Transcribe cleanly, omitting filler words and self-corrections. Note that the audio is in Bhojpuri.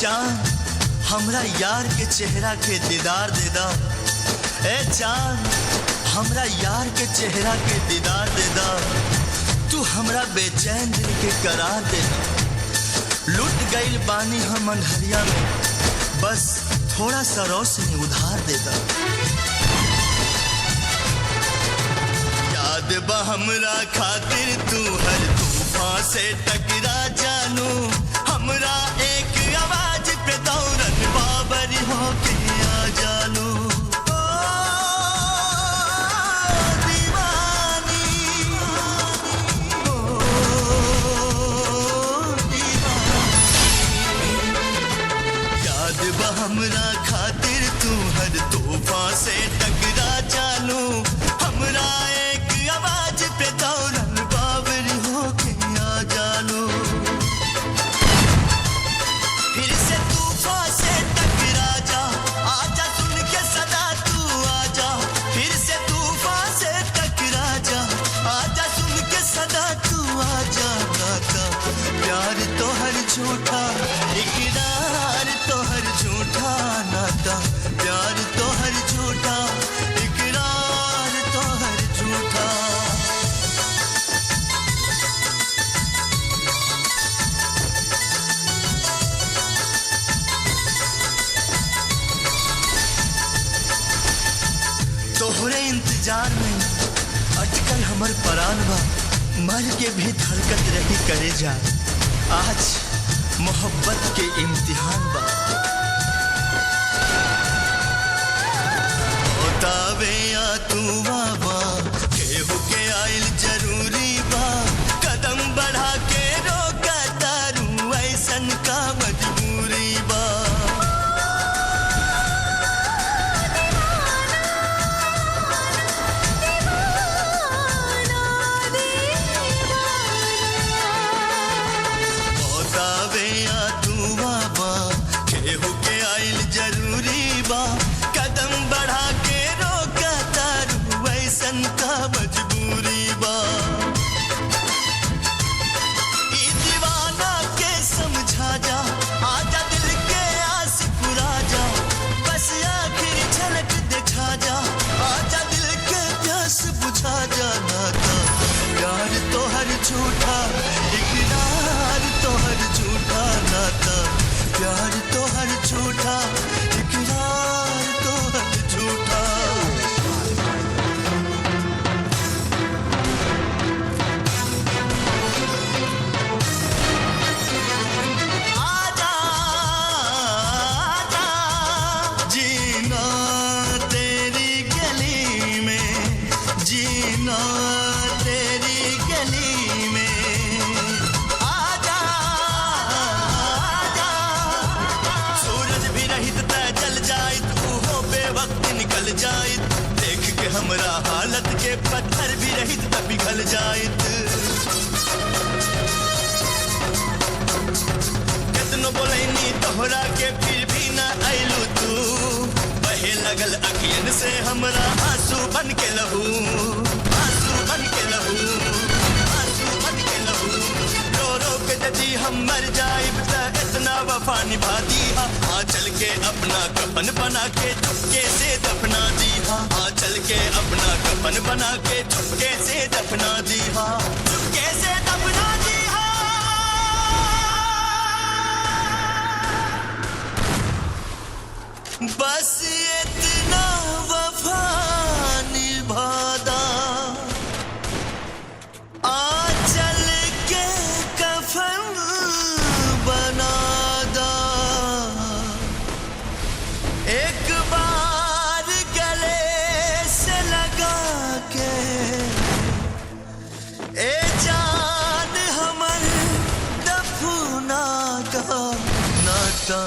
चांद हमरा यार के चेहरा के दीदार दे दा। ए चांद हमरा यार के चेहरा के दीदार दे दा। तू हमरा बेचैन दिल के करार दे दा। लुट गइल बानी हम अंधरिया में, बस थोड़ा सा रोशनी उधार दे दा। याद बा हमरा खातिर तू हर तूफान से टकरा जानू। हमरा एक आवाज पे दौड़न बाबर होके आ जानू। ओ दीवानी, ओ दीवानी। याद बा हमरा खातिर तू हर तूफान से टकरा जानू। हमरा एक आवाज पे दौड़न बाबर होके आ जानू। फिर से तूफान से टकरा जा, आजा सुन के सदा तू आजा। फिर से तूफान से टकरा जा, आजा सुन के सदा तू आजा। नाता प्यार तो हर झूठा, इकरार तो हर झूठा। नाता प्यार तो हर झूठा, इकरार तो हर झूठा। तोहरे इंतजार में अटकल हमर परान बा, मर के भी धड़कत रही करे जा। आज मोहब्बत के इम्तिहान बा। बतावे या तू बाबा, केहू के आइल जरूरी बा। कदम बढ़ा के रोका तारू, ऐसन का मजबूरी बा। जरूरी बा, कदम बढ़ा के रोका तारू, ऐसन का मजबूरी बा। ई दीवाना के समझा जा, आजा दिल के आस पुरा जा। बस आखिर झलक दिखा जा, आजा दिल के प्यास बुझा जा। नाता प्यार तो हर झूठा, इकरार तो हर झूठा। नाता प्यार तो हर झूठा, इकरार तो हर झूठा। आजा आजा, जीना तेरी गली में, जीना तेरी गली में। निकल जाइत देख के हमरा हालत के, पत्थर भी रहित तब पिघल जाइत। कितनो बोलैनी तोहरा के फिर भी ना आइलू तू। बहे लगल अखियन से हमरा आंसू बन के लहू, आंसू बन के लहू, आंसू बन के लहू। रो रो के यदि हम मर जाइब त इतना वफा निभा दीहा। आ चल के अपना कफन बना के चुपके से दफना दीहा। आ चल के अपना कफन बना के चुपके से दफना दीहा, चुपके से दफना दीहा। बस इतना वफा निभादा, आ चल के कफन बना दा। एक बार गले से लगा के, ए जान हमर दफना का नाता।